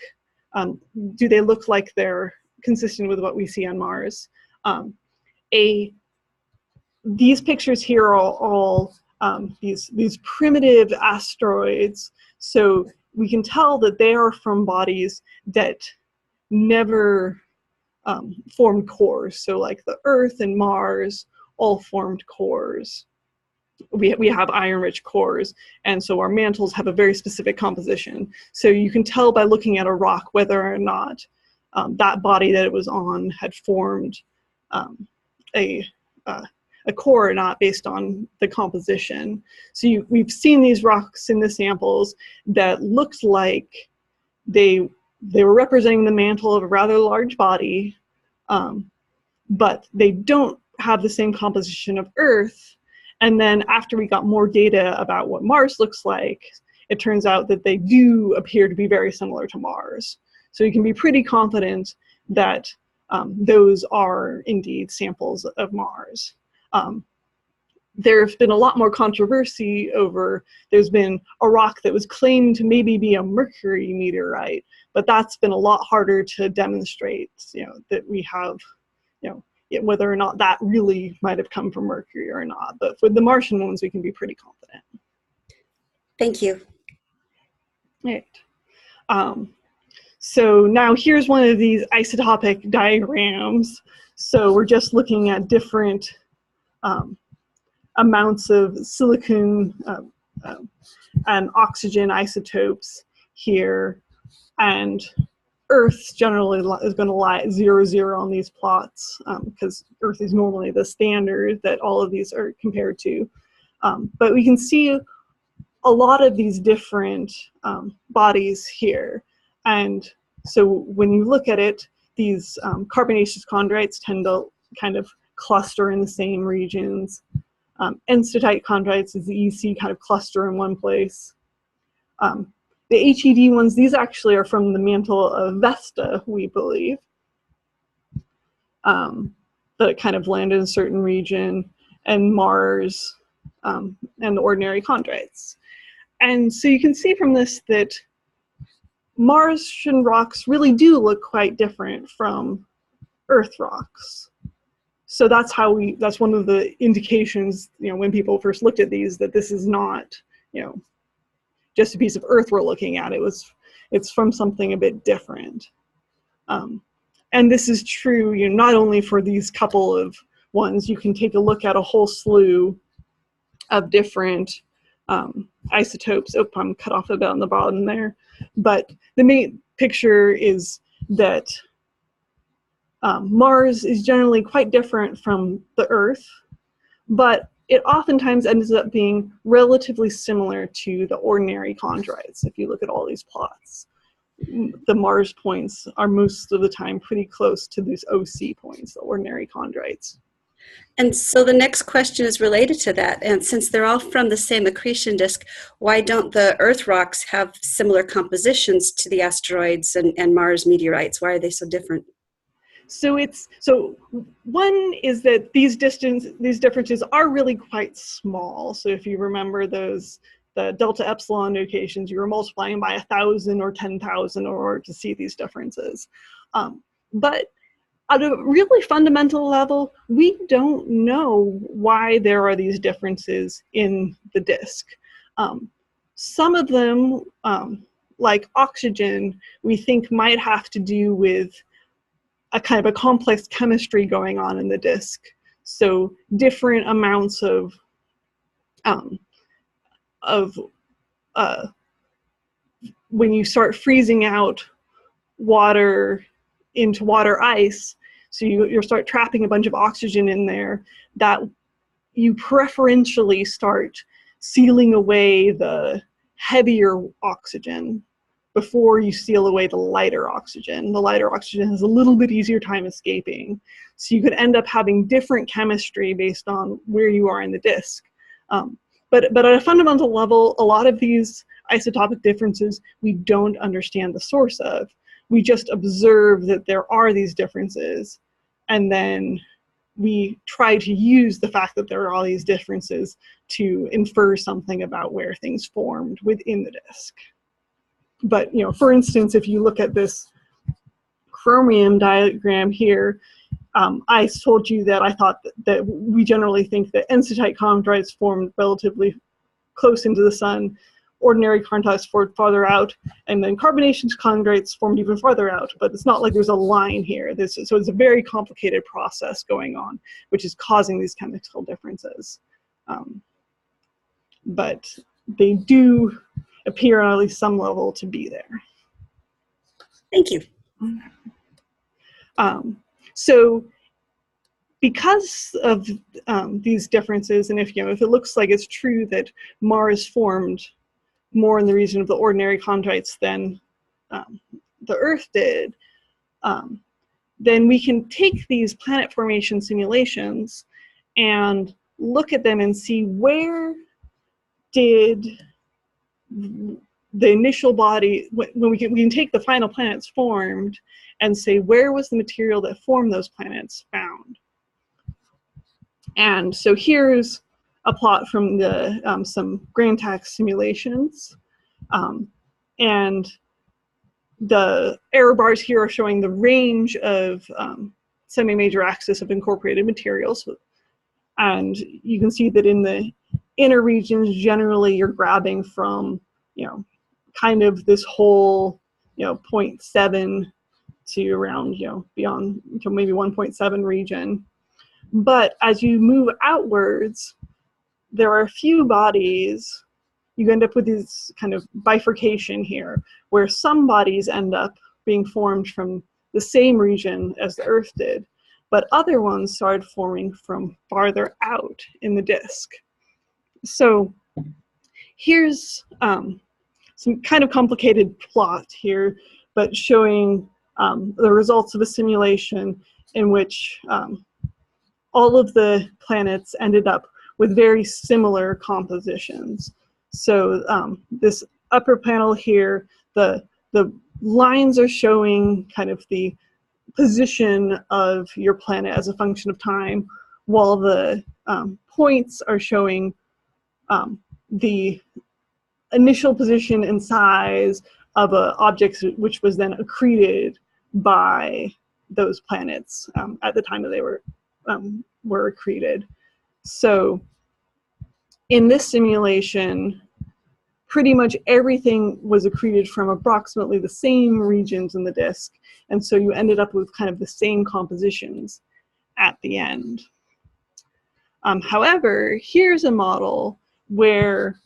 do they look like they're consistent with what we see on Mars? These pictures here are all these primitive asteroids, so we can tell that they are from bodies that never formed cores. So like the Earth and Mars all formed cores. We have iron-rich cores, and so our mantles have a very specific composition. So you can tell by looking at a rock whether or not that body that it was on had formed a core or not based on the composition. So we've seen these rocks in the samples that looked like they were representing the mantle of a rather large body, but they don't have the same composition of Earth. And then after we got more data about what Mars looks like, it turns out that they do appear to be very similar to Mars. So you can be pretty confident that those are indeed samples of Mars. There's been a lot more controversy over, there's been a rock that was claimed to maybe be a Mercury meteorite, but that's been a lot harder to demonstrate, that we have, whether or not that really might have come from Mercury or not. But with the Martian ones, we can be pretty confident. Thank you. Right. So now here's one of these isotopic diagrams. So we're just looking at different amounts of silicon and oxygen isotopes here, and Earth generally is going to lie at 0, 0 on these plots, because Earth is normally the standard that all of these are compared to. But we can see a lot of these different bodies here. And so when you look at it, these carbonaceous chondrites tend to kind of cluster in the same regions. Enstatite chondrites, as you see, kind of cluster in one place. The HED ones, these actually are from the mantle of Vesta, we believe. That kind of land in a certain region, and Mars, and the ordinary chondrites. And so you can see from this that Martian rocks really do look quite different from Earth rocks. So that's one of the indications, when people first looked at these, that this is not, just a piece of Earth we're looking at. It's from something a bit different. And this is true, not only for these couple of ones. You can take a look at a whole slew of different isotopes. Oh, I'm cut off a bit on the bottom there. But the main picture is that Mars is generally quite different from the Earth, but it oftentimes ends up being relatively similar to the ordinary chondrites. If you look at all these plots, the Mars points are most of the time pretty close to these OC points, the ordinary chondrites. And so the next question is related to that. And since they're all from the same accretion disk, why don't the Earth rocks have similar compositions to the asteroids and Mars meteorites? Why are they so different? So one is that these differences are really quite small. So if you remember the delta epsilon notations, you were multiplying by 1,000 or 10,000 in order to see these differences. But at a really fundamental level, we don't know why there are these differences in the disk. Some of them, like oxygen, we think might have to do with a kind of a complex chemistry going on in the disk. So different amounts of when you start freezing out water into water ice, so you start trapping a bunch of oxygen in there, that you preferentially start sealing away the heavier oxygen before you seal away the lighter oxygen. The lighter oxygen has a little bit easier time escaping. So you could end up having different chemistry based on where you are in the disk. But at a fundamental level, a lot of these isotopic differences we don't understand the source of. We just observe that there are these differences, and then we try to use the fact that there are all these differences to infer something about where things formed within the disk. But, for instance, if you look at this chromium diagram here, I told you that I thought that we generally think that enstatite chondrites formed relatively close into the sun, ordinary chondrites formed farther out, and then carbonaceous chondrites formed even farther out. But it's not like there's a line here. So it's a very complicated process going on, which is causing these chemical differences. But they do appear on at least some level to be there. Thank you. So because of these differences, and if it looks like it's true that Mars formed more in the region of the ordinary chondrites than the Earth did, then we can take these planet formation simulations and look at them and see where did the initial body, when we can take the final planets formed and say where was the material that formed those planets found. And so here's a plot from the some Grand Tax simulations, and the error bars here are showing the range of semi-major axis of incorporated materials, and you can see that in the inner regions generally you're grabbing from kind of this whole 0.7 to around beyond to maybe 1.7 region. But as you move outwards, there are a few bodies, you end up with this kind of bifurcation here, where some bodies end up being formed from the same region as the Earth did, but other ones started forming from farther out in the disk. So here's some kind of complicated plot here, but showing the results of a simulation in which all of the planets ended up with very similar compositions. So this upper panel here, the lines are showing kind of the position of your planet as a function of time, while the points are showing the initial position and size of an object which was then accreted by those planets at the time that they were accreted. So in this simulation, pretty much everything was accreted from approximately the same regions in the disk, and so you ended up with kind of the same compositions at the end. However, here's a model where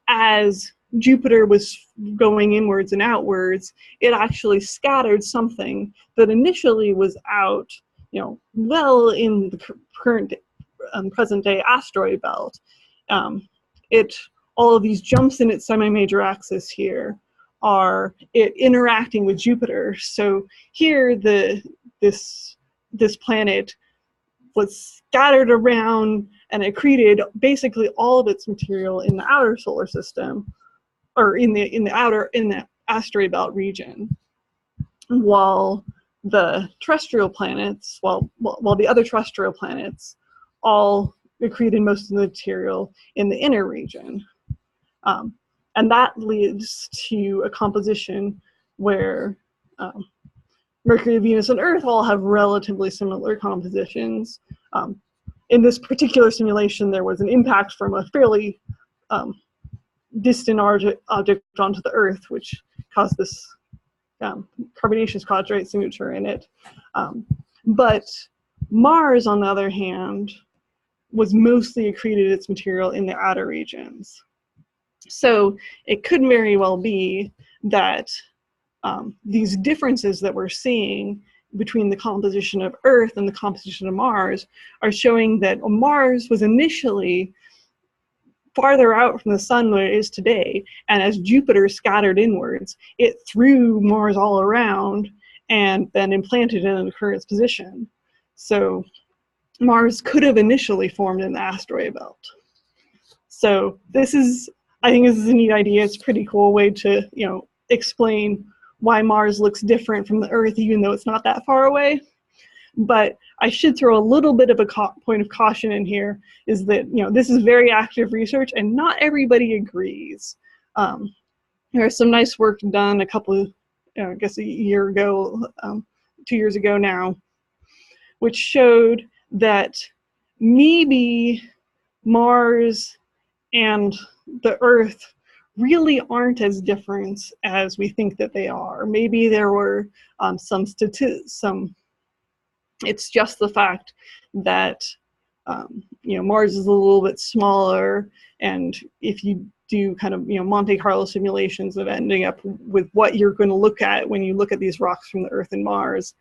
as Jupiter was going inwards and outwards, it actually scattered something that initially was out, well in the current present day asteroid belt. All of these jumps in its semi-major axis here are it interacting with Jupiter. So here this planet was scattered around and accreted basically all of its material in the outer solar system, or in the asteroid belt region, while the terrestrial planets, while the other terrestrial planets all accreted most of the material in the inner region. And that leads to a composition where Mercury, Venus, and Earth all have relatively similar compositions. In this particular simulation, there was an impact from a fairly distant object onto the Earth, which caused this carbonaceous quadrate signature in it. But Mars, on the other hand, was mostly accreted its material in the outer regions. So it could very well be that these differences that we're seeing between the composition of Earth and the composition of Mars are showing that Mars was initially farther out from the sun than it is today, and as Jupiter scattered inwards, it threw Mars all around and then implanted it in the current position. So Mars could have initially formed in the asteroid belt. So I think this is a neat idea. It's a pretty cool way to, explain why Mars looks different from the Earth, even though it's not that far away. But I should throw a little bit of a point of caution in here, is that, this is very active research and not everybody agrees. There's some nice work done I guess a year ago, 2 years ago now, which showed that maybe Mars and the Earth really aren't as different as we think that they are. Maybe there were it's just the fact that Mars is a little bit smaller, and if you do kind of Monte Carlo simulations of ending up with what you're going to look at when you look at these rocks from the Earth and Mars,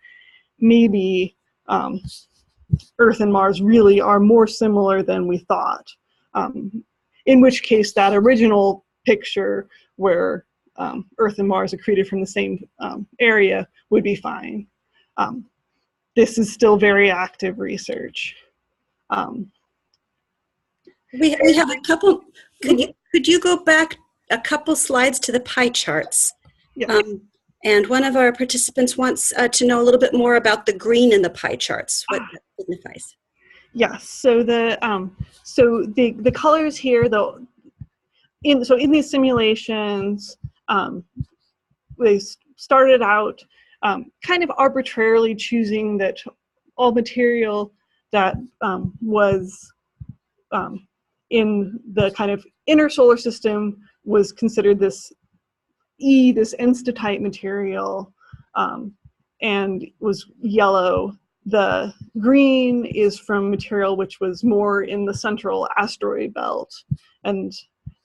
maybe Earth and Mars really are more similar than we thought. In which case, that original picture where Earth and Mars accreted from the same area would be fine. This is still very active research. We have a couple. Could you go back a couple slides to the pie charts? Yeah. And one of our participants wants to know a little bit more about the green in the pie charts. What that signifies? Yes. So the colors here, though, in these simulations, they started out kind of arbitrarily choosing that all material that was in the kind of inner solar system was considered this instatite material, and was yellow. The green is from material which was more in the central asteroid belt, and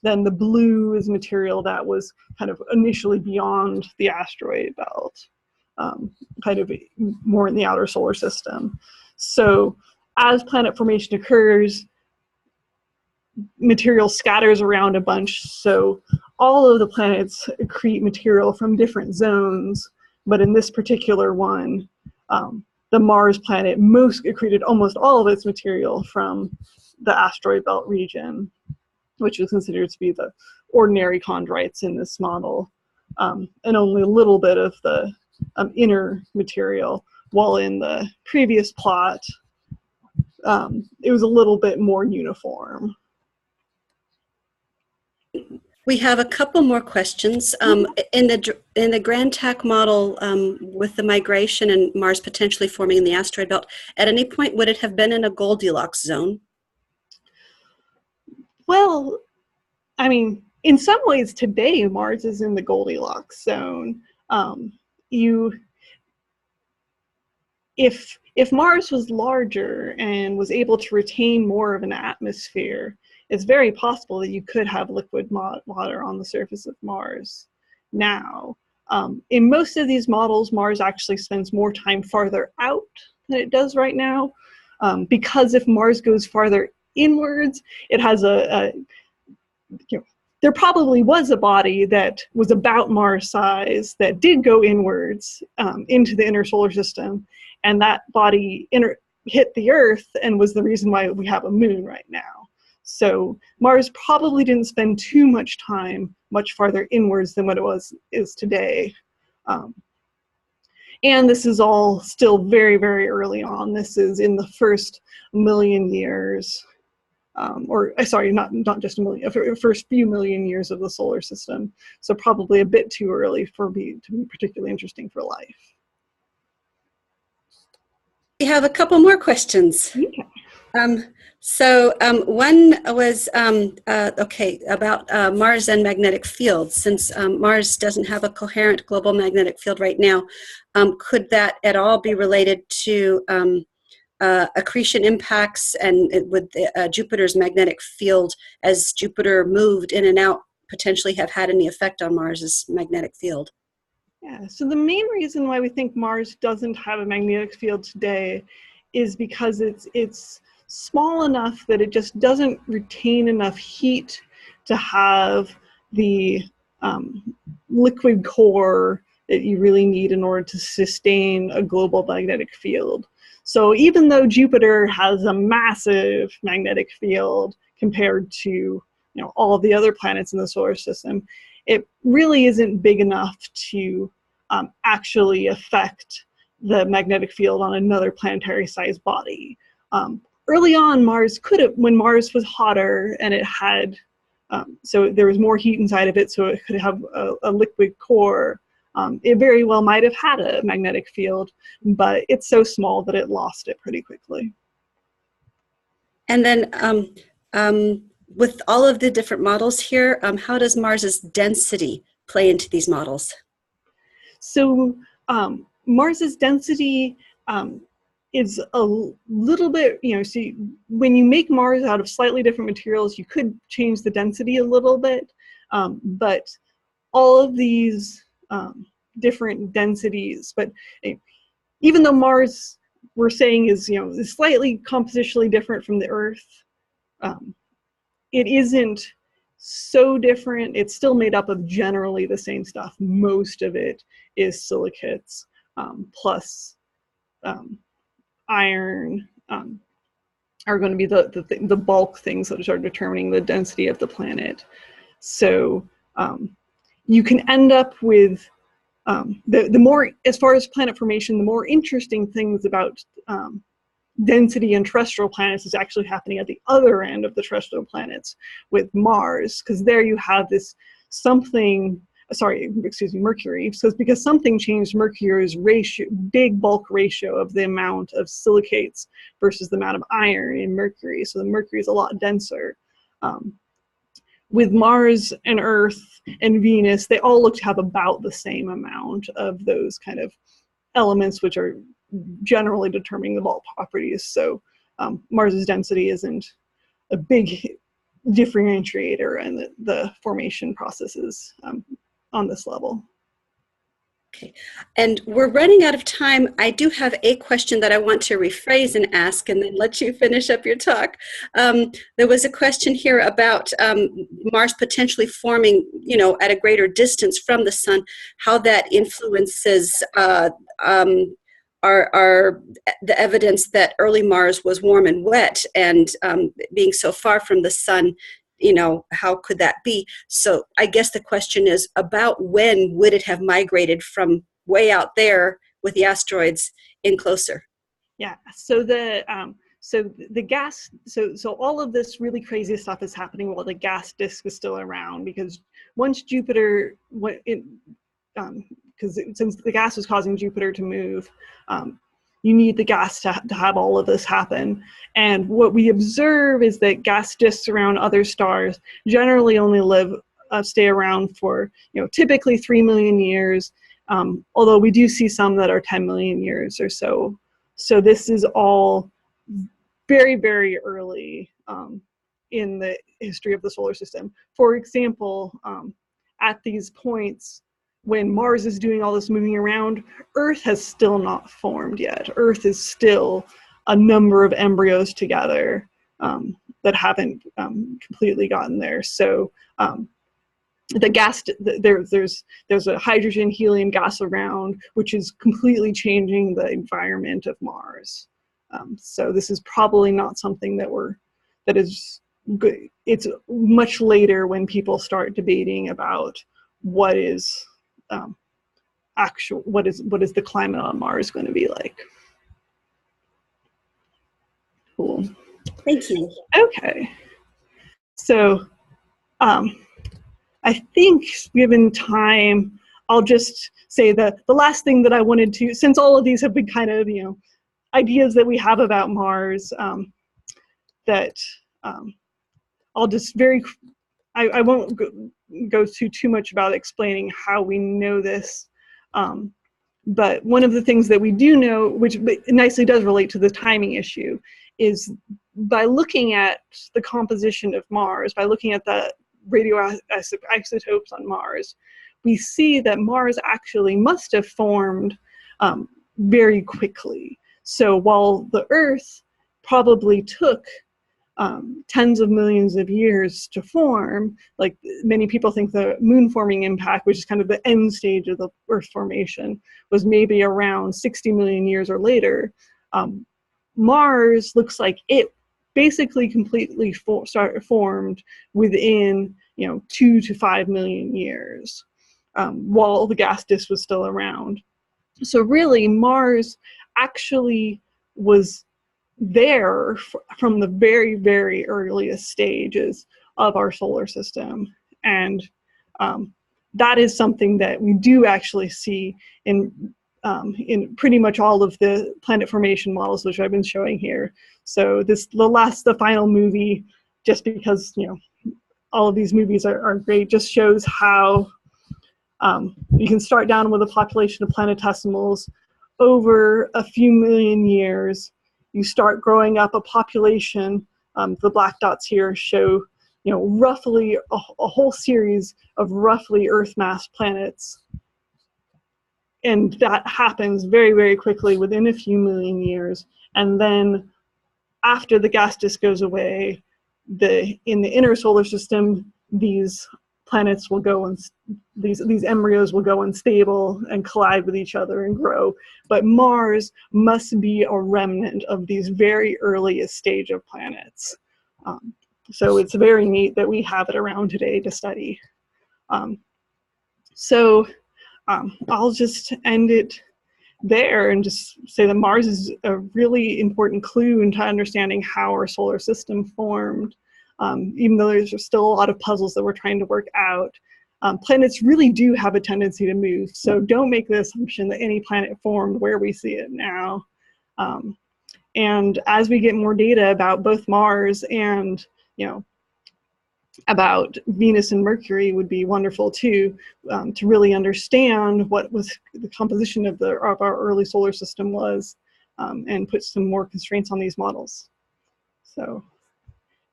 then the blue is material that was kind of initially beyond the asteroid belt, kind of more in the outer solar system. So as planet formation occurs, material scatters around a bunch, so all of the planets accrete material from different zones, but in this particular one, the Mars planet accreted almost all of its material from the asteroid belt region, which is considered to be the ordinary chondrites in this model, and only a little bit of the inner material, while in the previous plot, it was a little bit more uniform. We have a couple more questions. In the Grand TAC model, with the migration and Mars potentially forming in the asteroid belt, at any point would it have been in a Goldilocks zone? Well, I mean, in some ways today Mars is in the Goldilocks zone. If Mars was larger and was able to retain more of an atmosphere, it's very possible that you could have liquid water on the surface of Mars now. In most of these models, Mars actually spends more time farther out than it does right now, because if Mars goes farther inwards, it has there probably was a body that was about Mars size that did go inwards into the inner solar system, and that body hit the Earth and was the reason why we have a moon right now. So Mars probably didn't spend too much time much farther inwards than what it is today. And this is all still very, very early on. This is in the first million years, sorry, not just a million, first few million years of the solar system. So probably a bit too early to be particularly interesting for life. We have a couple more questions. Okay. One was, about Mars and magnetic fields. Since Mars doesn't have a coherent global magnetic field right now, could that at all be related to accretion impacts and with Jupiter's magnetic field, as Jupiter moved in and out, potentially have had any effect on Mars's magnetic field? Yeah, so the main reason why we think Mars doesn't have a magnetic field today is because it's small enough that it just doesn't retain enough heat to have the liquid core that you really need in order to sustain a global magnetic field. So even though Jupiter has a massive magnetic field compared to all of the other planets in the solar system, it really isn't big enough to actually affect the magnetic field on another planetary-sized body. Early on, Mars could have, when Mars was hotter and it had, so there was more heat inside of it, so it could have a liquid core, it very well might have had a magnetic field, but it's so small that it lost it pretty quickly. And then with all of the different models here, how does Mars's density play into these models? So Mars's density is a little bit, see, when you make Mars out of slightly different materials, you could change the density a little bit, but all of these different densities, but even though Mars, we're saying, is slightly compositionally different from the Earth, it isn't so different. It's still made up of generally the same stuff. Most of it is silicates plus iron are going to be the bulk things that are determining the density of the planet. So you can end up with the more, as far as planet formation, the more interesting things about density in terrestrial planets is actually happening at the other end of the terrestrial planets with Mars, because there you have this Mercury. So it's because something changed Mercury's big bulk ratio of the amount of silicates versus the amount of iron in Mercury. So the Mercury is a lot denser. With Mars and Earth and Venus, they all look to have about the same amount of those kind of elements, which are generally determining the bulk properties. So Mars's density isn't a big differentiator and the formation processes on this level. Okay, and we're running out of time. I do have a question that I want to rephrase and ask, and then let you finish up your talk. There was a question here about Mars potentially forming, at a greater distance from the sun, how that influences our the evidence that early Mars was warm and wet, and being so far from the sun. How could that be? So I guess the question is, about when would it have migrated from way out there with the asteroids in closer? Yeah, so the gas, so all of this really crazy stuff is happening while the gas disk is still around, because once Jupiter went in, since the gas is causing Jupiter to move, you need the gas to have all of this happen. And what we observe is that gas disks around other stars generally only stay around for, typically 3 million years, although we do see some that are 10 million years or so. So this is all very, very early in the history of the solar system. For example, at these points, when Mars is doing all this moving around, Earth has still not formed yet. Earth is still a number of embryos together that haven't completely gotten there. So the gas, there's a hydrogen helium gas around, which is completely changing the environment of Mars. So this is probably not something that is good. It's much later when people start debating about what is what is the climate on Mars going to be like. Cool. Thank you. Okay. So I think given time, I'll just say that the last thing that I wanted to, since all of these have been kind of, ideas that we have about Mars, that I'll just I won't go too much about explaining how we know this. But one of the things that we do know, which nicely does relate to the timing issue, is by looking at the composition of Mars, by looking at the radioactive isotopes on Mars, we see that Mars actually must have formed very quickly. So while the Earth probably took tens of millions of years to form, like many people think the moon forming impact, which is kind of the end stage of the Earth formation, was maybe around 60 million years or later. Mars looks like it basically completely formed within 2 to 5 million years, while the gas disk was still around. So really, Mars actually was there from the very, very earliest stages of our solar system. And that is something that we do actually see in pretty much all of the planet formation models, which I've been showing here. So the final movie, just because all of these movies are great, just shows how you can start down with a population of planetesimals. Over a few million years, you start growing up a population. The black dots here show, roughly a whole series of roughly Earth mass planets. And that happens very, very quickly within a few million years. And then after the gas disk goes away, in the inner solar system, these planets will go and these embryos will go unstable and collide with each other and grow. But Mars must be a remnant of these very earliest stage of planets. So it's very neat that we have it around today to study. I'll just end it there and just say that Mars is a really important clue into understanding how our solar system formed. Even though there's still a lot of puzzles that we're trying to work out, planets really do have a tendency to move. So don't make the assumption that any planet formed where we see it now. And as we get more data about both Mars and, about Venus and Mercury, would be wonderful too, to really understand what was the composition of our early solar system was, and put some more constraints on these models. So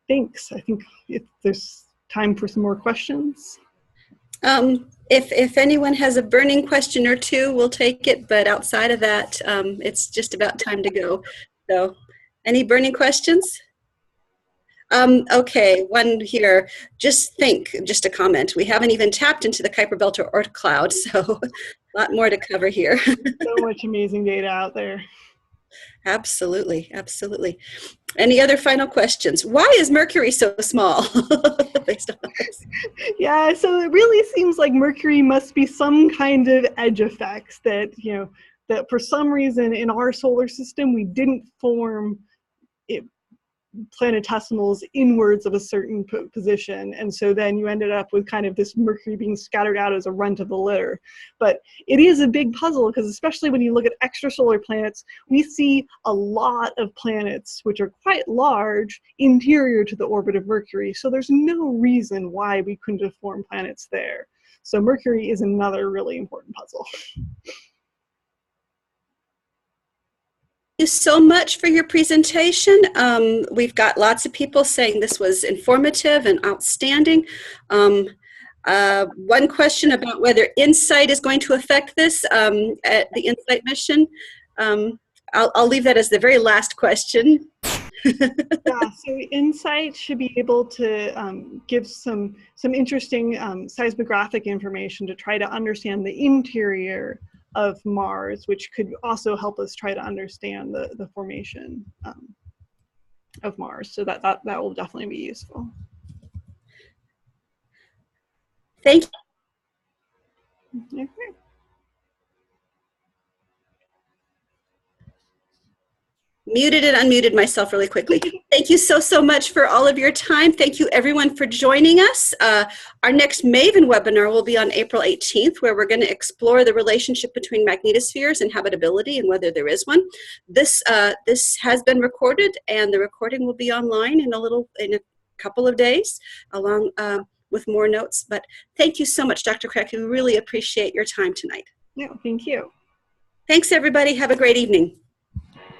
thanks. I think if there's time for some more questions. If anyone has a burning question or two, we'll take it. But outside of that, it's just about time to go. So, any burning questions? Okay, one here. Just a comment. We haven't even tapped into the Kuiper Belt or Oort cloud, so a lot more to cover here. So much amazing data out there. Absolutely, absolutely. Any other final questions? Why is Mercury so small? Based on this. Yeah, so it really seems like Mercury must be some kind of edge effects that, that for some reason in our solar system, we didn't form planetesimals inwards of a certain position. And so then you ended up with kind of this Mercury being scattered out as a runt of the litter. But it is a big puzzle because especially when you look at extrasolar planets, we see a lot of planets which are quite large interior to the orbit of Mercury. So there's no reason why we couldn't have formed planets there. So Mercury is another really important puzzle. Thank you so much for your presentation. We've got lots of people saying this was informative and outstanding. One question about whether InSight is going to affect this at the InSight mission. I'll leave that as the very last question. Yeah, so InSight should be able to give some interesting seismographic information to try to understand the interior of Mars, which could also help us try to understand the formation of Mars. So that will definitely be useful. Thank you. Okay. Muted and unmuted myself really quickly. Thank you so much for all of your time. Thank you everyone for joining us. Our next MAVEN webinar will be on April 18th, where we're going to explore the relationship between magnetospheres and habitability and whether there is one. This has been recorded, and the recording will be online in a couple of days, along with more notes. But thank you so much, Dr. Kretke. We really appreciate your time tonight. Yeah, thank you. Thanks, everybody. Have a great evening.